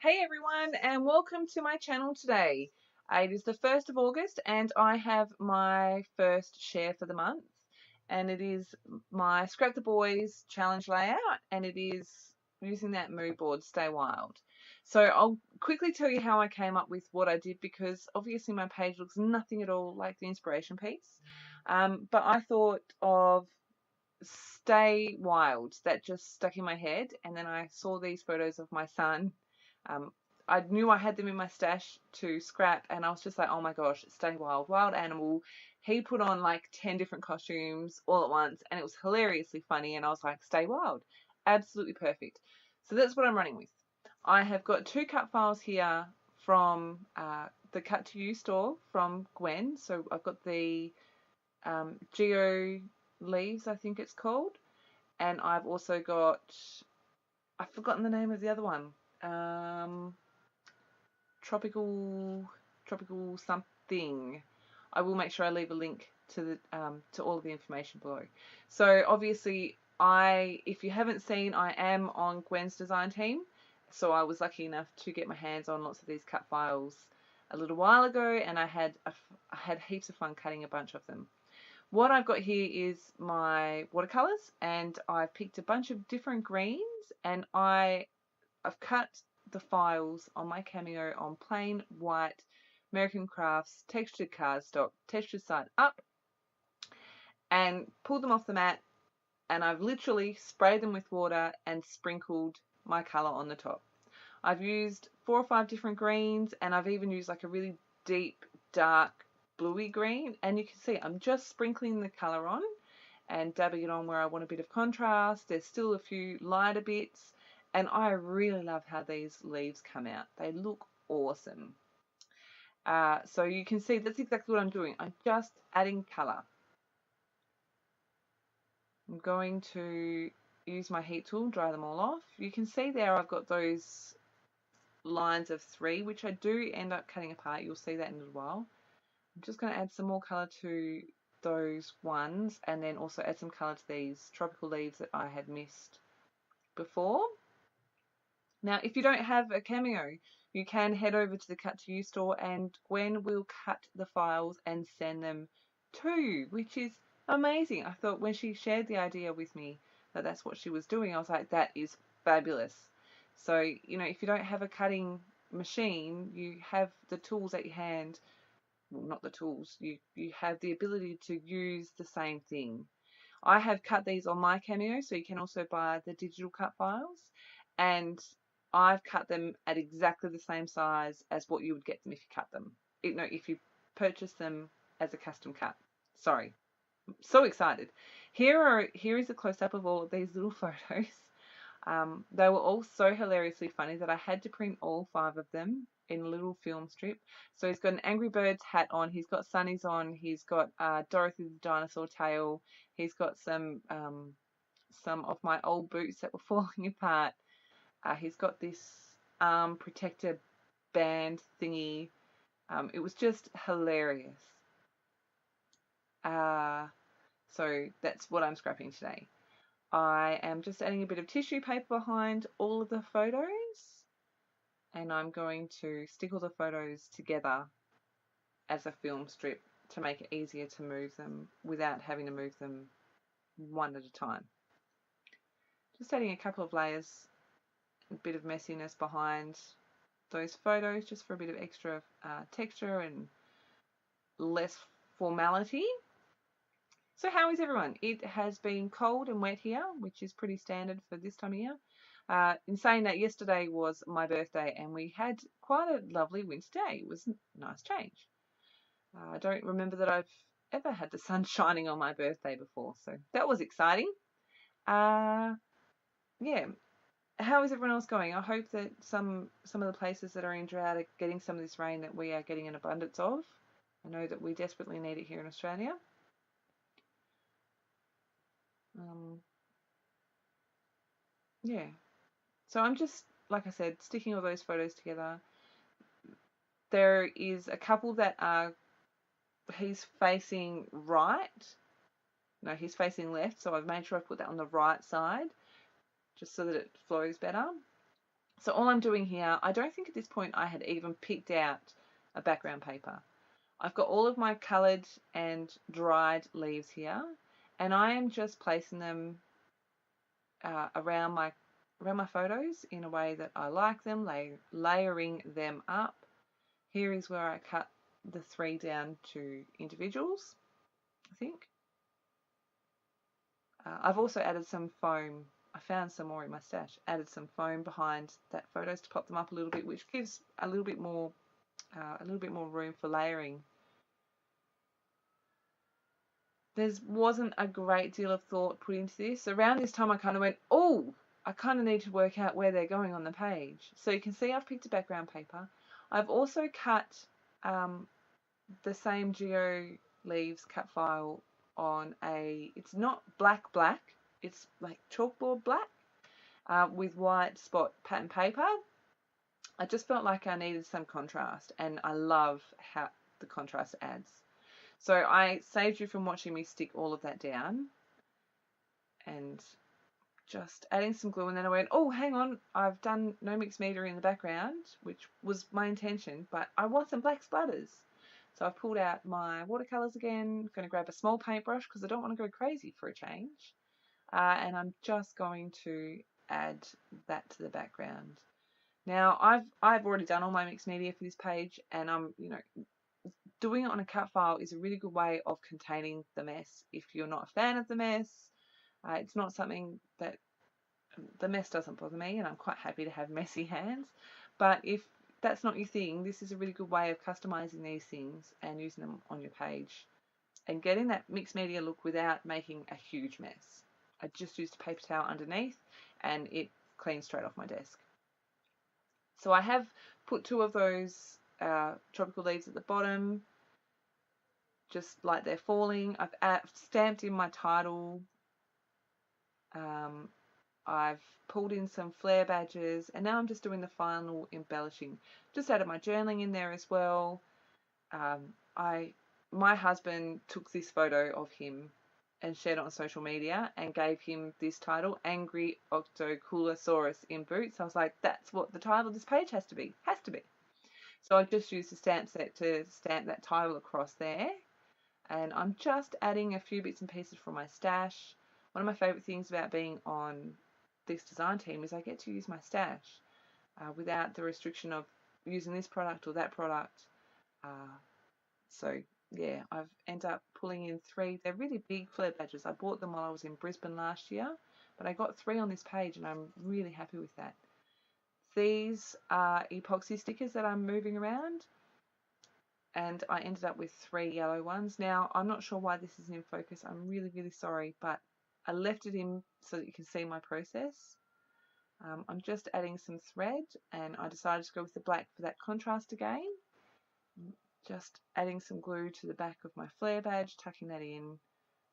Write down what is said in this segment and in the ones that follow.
Hey everyone, and welcome to my channel today. It is the 1st of August and I have my first share for the month, and it is my Scrap the Boys challenge layout, and it is using that mood board Stay Wild. So I'll quickly tell you how I came up with what I did, because obviously my page looks nothing at all like the inspiration piece, but I thought of Stay Wild. That just stuck in my head, and then I saw these photos of my son. um, I knew I had them in my stash to scrap, and I was just like, oh my gosh, Stay Wild, wild animal. He put on like 10 different costumes all at once, and it was hilariously funny, and I was like, Stay Wild, absolutely perfect. So that's what I'm running with. I have got two cut files here from the Cut to You store from Gwen. So I've got the Geo Leaves, I think it's called, and I've also got, I've forgotten the name of the other one. Tropical something. I will make sure I leave a link to the to all of the information below. So obviously, if you haven't seen, I am on Gwen's design team. So I was lucky enough to get my hands on lots of these cut files a little while ago, and I had heaps of fun cutting a bunch of them. What I've got here is my watercolors, and I've picked a bunch of different greens, and I've cut the files on my Cameo on plain white American Crafts textured cardstock, textured side up, and pulled them off the mat, and I've literally sprayed them with water and sprinkled my color on the top. I've used 4 or 5 different greens, and I've even used like a really deep, dark bluey green, and you can see I'm just sprinkling the color on and dabbing it on where I want a bit of contrast. There's still a few lighter bits, and I really love how these leaves come out. They look awesome. So you can see that's exactly what I'm doing. I'm just adding color. I'm going to use my heat tool, dry them all off. You can see there I've got those lines of 3, which I do end up cutting apart. You'll see that in a little while. I'm just going to add some more color to those ones, and then also add some color to these tropical leaves that I had missed before. Now, if you don't have a Cameo, you can head over to the Cut to You store, and Gwen will cut the files and send them to you, which is amazing. I thought when she shared the idea with me that that's what she was doing, I was like, that is fabulous. So, you know, if you don't have a cutting machine, you have the tools at your hand. Well, not the tools, you have the ability to use the same thing. I have cut these on my Cameo, so you can also buy the digital cut files, and I've cut them at exactly the same size as what you would get them if you cut them. If you purchase them as a custom cut. Sorry, I'm so excited. Here is a close-up of all of these little photos. They were all so hilariously funny that I had to print all 5 of them in a little film strip. So he's got an Angry Birds hat on, he's got sunnies on, he's got Dorothy the dinosaur tail, he's got some of my old boots that were falling apart. He's got this arm protector band thingy. It was just hilarious. So that's what I'm scrapping today. I am just adding a bit of tissue paper behind all of the photos, and I'm going to stick all the photos together as a film strip to make it easier to move them without having to move them one at a time. Just adding a couple of layers, a bit of messiness behind those photos just for a bit of extra texture and less formality. So how is everyone? It has been cold and wet here, which is pretty standard for this time of year. In saying that, yesterday was my birthday and we had quite a lovely winter day. It was a nice change. I don't remember that I've ever had the sun shining on my birthday before, so that was exciting. Yeah, how is everyone else going? I hope that some of the places that are in drought are getting some of this rain that we are getting an abundance of. I know that we desperately need it here in Australia. Yeah, so I'm just, like I said, sticking all those photos together. There is a couple that are, he's facing right. No, he's facing left, so I've made sure I put that on the right side just so that it flows better. So all I'm doing here, I don't think at this point I had even picked out a background paper. I've got all of my coloured and dried leaves here, and I am just placing them around my photos in a way that I like them, layering them up. Here is where I cut the 3 down to individuals, I think. I've also added some foam. I found some more in my stash. Added some foam behind that photos to pop them up a little bit, which gives a little bit more room for layering. There wasn't a great deal of thought put into this. Around this time I kind of went, oh, I kind of need to work out where they're going on the page. So you can see I've picked a background paper. I've also cut the same Geo Leaves cut file on it's not black, it's like chalkboard black with white spot pattern paper. I just felt like I needed some contrast, and I love how the contrast adds. So I saved you from watching me stick all of that down and just adding some glue, and then I went, oh, hang on, I've done no mixed media in the background, which was my intention, but I want some black splatters. So I've pulled out my watercolours again, going to grab a small paintbrush because I don't want to go crazy for a change. And I'm just going to add that to the background. Now I've already done all my mixed media for this page, and I'm, doing it on a cut file is a really good way of containing the mess. If you're not a fan of the mess, it's not something that the mess doesn't bother me, and I'm quite happy to have messy hands. But if that's not your thing, this is a really good way of customizing these things and using them on your page and getting that mixed media look without making a huge mess. I just used a paper towel underneath and it cleaned straight off my desk. So I have put 2 of those tropical leaves at the bottom, just like they're falling. I've stamped in my title. I've pulled in some flare badges, and now I'm just doing the final embellishing. Just added my journaling in there as well. My husband took this photo of him and shared it on social media and gave him this title, Angry-Octo-Cool-O-Saurus in boots. I was like, that's what the title of this page has to be. Has to be. So I just used the stamp set to stamp that title across there. And I'm just adding a few bits and pieces from my stash. One of my favourite things about being on this design team is I get to use my stash without the restriction of using this product or that product. So yeah, I've ended up pulling in 3. They're really big flare badges. I bought them while I was in Brisbane last year, but I got 3 on this page and I'm really happy with that. These are epoxy stickers that I'm moving around, and I ended up with 3 yellow ones. Now, I'm not sure why this isn't in focus. I'm really, really sorry, but I left it in so that you can see my process. I'm just adding some thread, and I decided to go with the black for that contrast again. Just adding some glue to the back of my flare badge, tucking that in.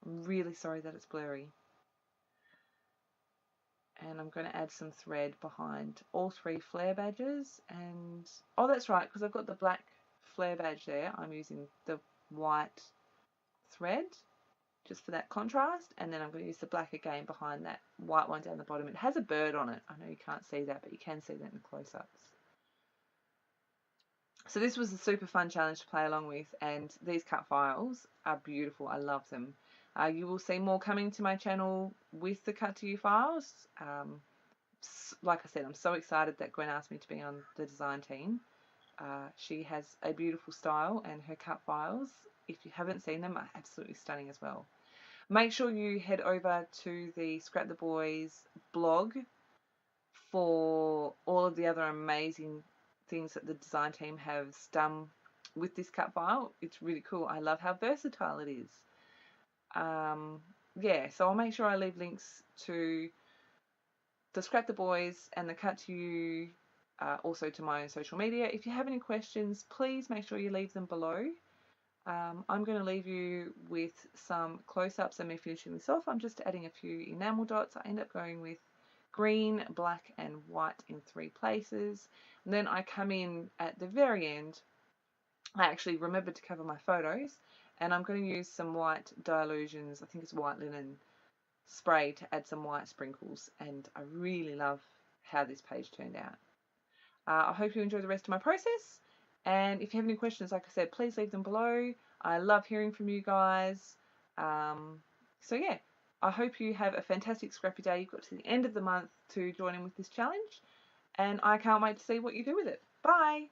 I'm really sorry that it's blurry. And I'm going to add some thread behind all 3 flare badges. And oh, that's right, because I've got the black flare badge there. I'm using the white thread just for that contrast, and then I'm going to use the black again behind that white one down the bottom. It has a bird on it. I know you can't see that, but you can see that in the close-ups. So this was a super fun challenge to play along with, and these cut files are beautiful. I love them. You will see more coming to my channel with the cut to you files. Like I said, I'm so excited that Gwen asked me to be on the design team. She has a beautiful style, and her cut files, if you haven't seen them, are absolutely stunning as well. Make sure you head over to the Scrap the Boys blog for all of the other amazing things that the design team has done with this cut file. It's really cool. I love how versatile it is. Yeah, so I'll make sure I leave links to the Scrap the Boys and the cut to you, also to my own social media. If you have any questions, please make sure you leave them below. I'm going to leave you with some close-ups and me finishing this off. I'm just adding a few enamel dots. I end up going with green, black and white in 3 places. And then I come in at the very end. I actually remembered to cover my photos, and I'm going to use some white Dilutions, I think it's white linen spray, to add some white sprinkles. And I really love how this page turned out. I hope you enjoy the rest of my process. And if you have any questions, like I said, please leave them below. I love hearing from you guys. So yeah, I hope you have a fantastic scrappy day. You've got to the end of the month to join in with this challenge. And I can't wait to see what you do with it. Bye!